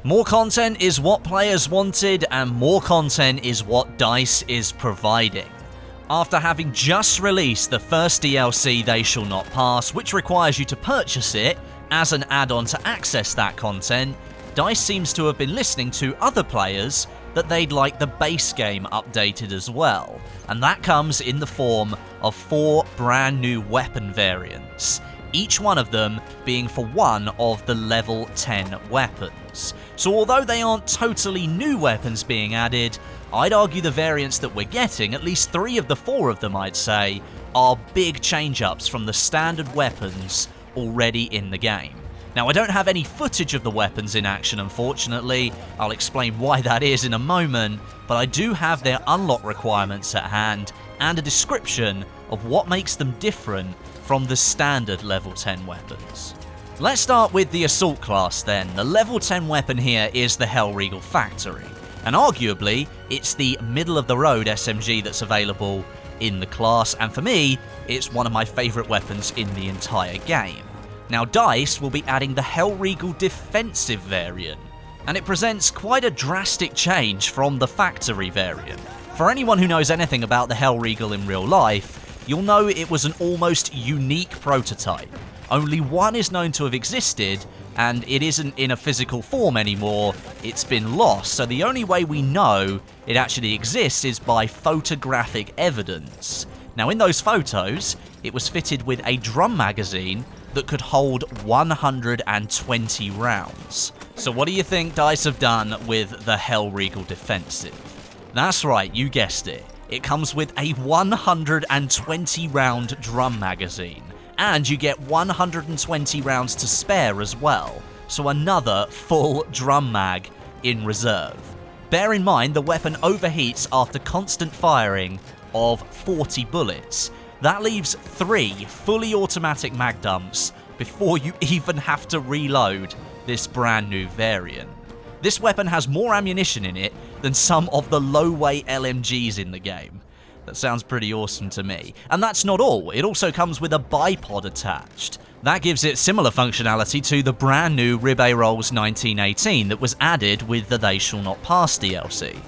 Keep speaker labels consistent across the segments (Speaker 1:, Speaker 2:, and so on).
Speaker 1: More content is what players wanted, and more content is what DICE is providing. After having just released the first DLC, They Shall Not Pass, which requires you to purchase it as an add-on to access that content, DICE seems to have been listening to other players that they'd like the base game updated as well, and that comes in the form of 4 brand new weapon variants, each one of them being for one of the level 10 weapons. So although they aren't totally new weapons being added, I'd argue the variants that we're getting, at least 3 of the 4 of them I'd say, are big change-ups from the standard weapons already in the game. Now, I don't have any footage of the weapons in action, unfortunately. I'll explain why that is in a moment, but I do have their unlock requirements at hand and a description of what makes them different from the standard level 10 weapons. Let's start with the Assault class then. The level 10 weapon here is the Regal Factory, and arguably, it's the middle-of-the-road SMG that's available in the class, and for me, it's one of my favourite weapons in the entire game. Now, DICE will be adding the Regal Defensive variant, and it presents quite a drastic change from the Factory variant. For anyone who knows anything about the Regal in real life, you'll know it was an almost unique prototype. Only one is known to have existed, and it isn't in a physical form anymore, it's been lost, so the only way we know it actually exists is by photographic evidence. Now, in those photos, it was fitted with a drum magazine that could hold 120 rounds. So what do you think DICE have done with the Regal Defensive? That's right, you guessed it. It comes with a 120 round drum magazine, and you get 120 rounds to spare as well, so another full drum mag in reserve. Bear in mind the weapon overheats after constant firing of 40 bullets. That leaves 3 fully automatic mag dumps before you even have to reload this brand new variant. This weapon has more ammunition in it than some of the low-weight LMGs in the game. That sounds pretty awesome to me. And that's not all, it also comes with a bipod attached. That gives it similar functionality to the brand new Rolls 1918 that was added with the They Shall Not Pass DLC.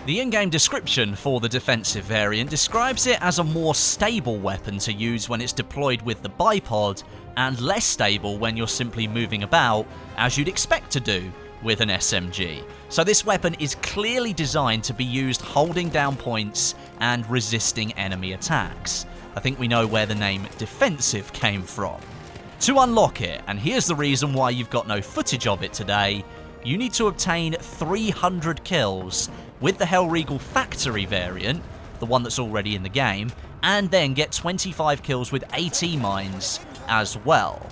Speaker 1: The in-game description for the defensive variant describes it as a more stable weapon to use when it's deployed with the bipod, and less stable when you're simply moving about, as you'd expect to do with an SMG. So this weapon is clearly designed to be used holding down points and resisting enemy attacks. I think we know where the name defensive came from. To unlock it, and here's the reason why you've got no footage of it today, you need to obtain 300 kills with the Regal Factory variant, the one that's already in the game, and then get 25 kills with AT mines as well.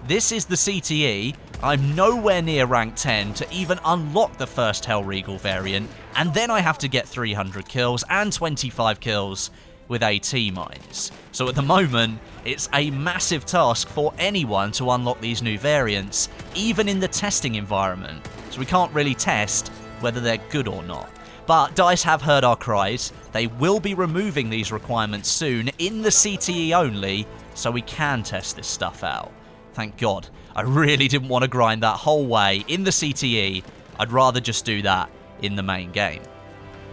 Speaker 1: This is the CTE. I'm nowhere near rank 10 to even unlock the first Regal variant, and then I have to get 300 kills and 25 kills with AT mines. So at the moment, it's a massive task for anyone to unlock these new variants, even in the testing environment. So we can't really test whether they're good or not. But DICE have heard our cries. They will be removing these requirements soon in the CTE only, so we can test this stuff out. Thank God. I really didn't want to grind that whole way in the CTE. I'd rather just do that in the main game.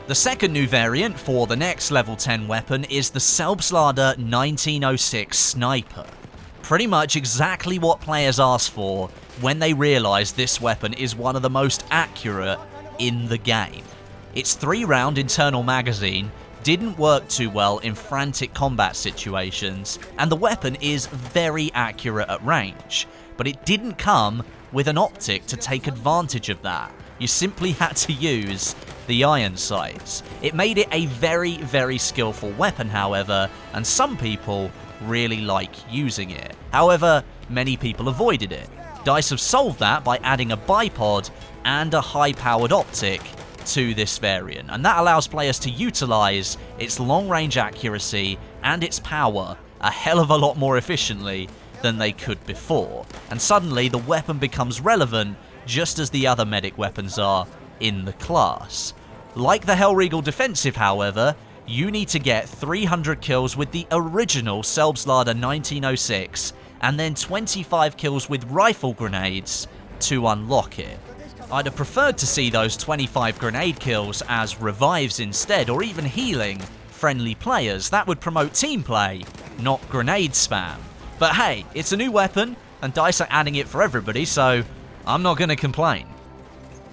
Speaker 1: The second new variant for the next level 10 weapon is the Selbstlader 1906 Sniper. Pretty much exactly what players asked for when they realised this weapon is one of the most accurate in the game. Its 3-round internal magazine didn't work too well in frantic combat situations, and the weapon is very accurate at range, but it didn't come with an optic to take advantage of that. You simply had to use the iron sights. It made it a very, very skillful weapon, however, and some people really like using it. However, many people avoided it. DICE have solved that by adding a bipod and a high-powered optic to this variant, and that allows players to utilise its long-range accuracy and its power a hell of a lot more efficiently than they could before, and suddenly the weapon becomes relevant just as the other medic weapons are in the class. Like the Regal Defensive, however, you need to get 300 kills with the original Selbstlader 1906 and then 25 kills with rifle grenades to unlock it. I'd have preferred to see those 25 grenade kills as revives instead, or even healing friendly players. That would promote team play, not grenade spam. But hey, it's a new weapon, and DICE are adding it for everybody, so I'm not going to complain.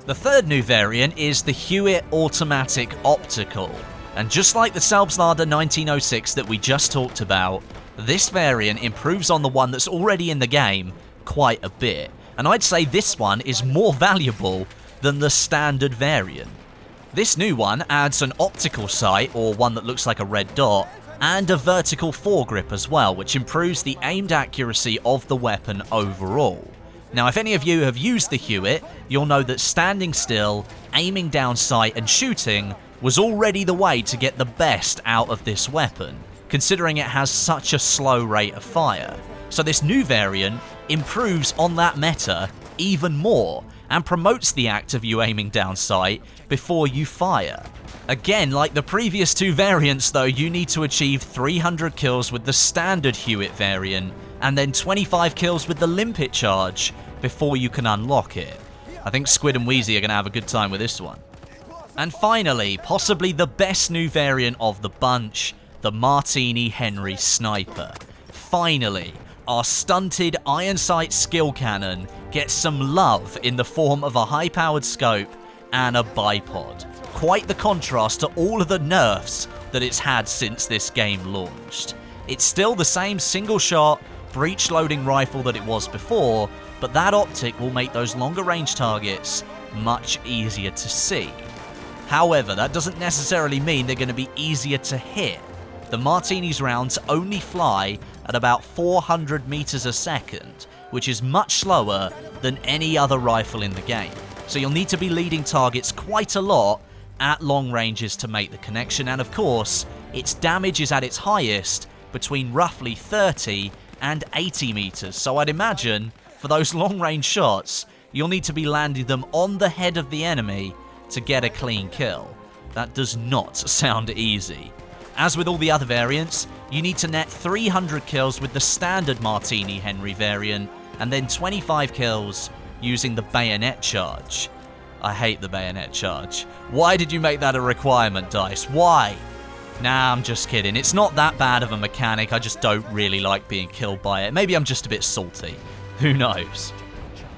Speaker 1: The third new variant is the Hewitt Automatic Optical. And just like the Selbstlader 1906 that we just talked about, this variant improves on the one that's already in the game quite a bit. And I'd say this one is more valuable than the standard variant. This new one adds an optical sight, or one that looks like a red dot, and a vertical foregrip as well, which improves the aimed accuracy of the weapon overall. Now, if any of you have used the Hewitt, you'll know that standing still, aiming down sight and shooting was already the way to get the best out of this weapon, considering it has such a slow rate of fire. So this new variant improves on that meta even more, and promotes the act of you aiming down sight before you fire. Again, like the previous two variants though, you need to achieve 300 kills with the standard Hewitt variant, and then 25 kills with the limpet charge before you can unlock it. I think Squid and Wheezy are going to have a good time with this one. And finally, possibly the best new variant of the bunch, the Martini Henry Sniper. Finally, our stunted iron sight skill cannon gets some love in the form of a high-powered scope and a bipod. Quite the contrast to all of the nerfs that it's had since this game launched. It's still the same single-shot, breech-loading rifle that it was before, but that optic will make those longer-range targets much easier to see. However, that doesn't necessarily mean they're going to be easier to hit. The Martini's rounds only fly at about 400 meters a second, which is much slower than any other rifle in the game. So you'll need to be leading targets quite a lot at long ranges to make the connection, and of course, its damage is at its highest between roughly 30 and 80 meters. So I'd imagine, for those long range shots, you'll need to be landing them on the head of the enemy to get a clean kill. That does not sound easy. As with all the other variants, you need to net 300 kills with the standard Martini Henry variant, and then 25 kills using the bayonet charge. I hate the bayonet charge. Why did you make that a requirement, DICE? Why? Nah, I'm just kidding. It's not that bad of a mechanic, I just don't really like being killed by it. Maybe I'm just a bit salty. Who knows?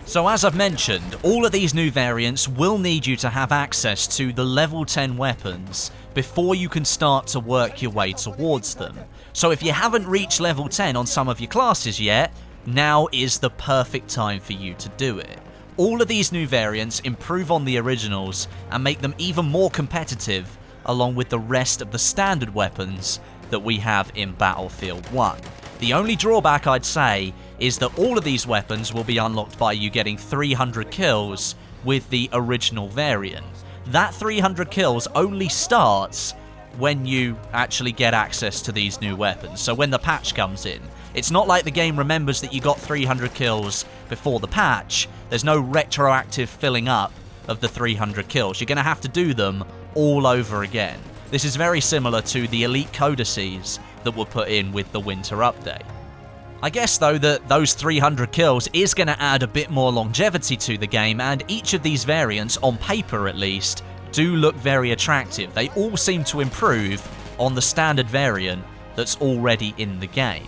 Speaker 1: So as I've mentioned, all of these new variants will need you to have access to the level 10 weapons before you can start to work your way towards them. So if you haven't reached level 10 on some of your classes yet, now is the perfect time for you to do it. All of these new variants improve on the originals and make them even more competitive, along with the rest of the standard weapons that we have in Battlefield 1. The only drawback I'd say is that all of these weapons will be unlocked by you getting 300 kills with the original variant. That 300 kills only starts when you actually get access to these new weapons, so when the patch comes in. It's not like the game remembers that you got 300 kills before the patch. There's no retroactive filling up of the 300 kills. You're going to have to do them all over again. This is very similar to the elite codices that were put in with the winter update. I guess though that those 300 kills is going to add a bit more longevity to the game, and each of these variants, on paper at least, do look very attractive. They all seem to improve on the standard variant that's already in the game.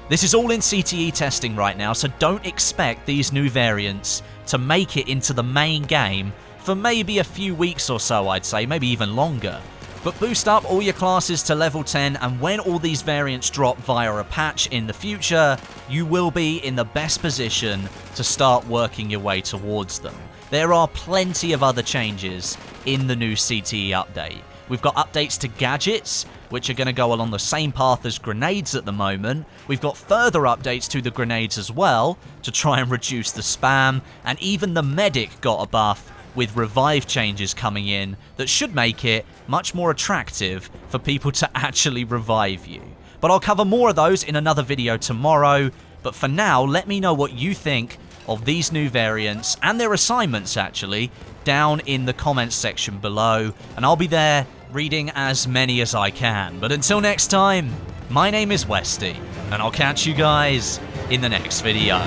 Speaker 1: This is all in CTE testing right now, so don't expect these new variants to make it into the main game for maybe a few weeks or so, I'd say, maybe even longer. But boost up all your classes to level 10, and when all these variants drop via a patch in the future, you will be in the best position to start working your way towards them. There are plenty of other changes in the new CTE update. We've got updates to gadgets, which are going to go along the same path as grenades at the moment. We've got further updates to the grenades as well, to try and reduce the spam, and even the medic got a buff with revive changes coming in that should make it much more attractive for people to actually revive you. But I'll cover more of those in another video tomorrow, but for now, let me know what you think of these new variants, and their assignments actually, down in the comments section below, and I'll be there reading as many as I can. But until next time, my name is Westie, and I'll catch you guys in the next video.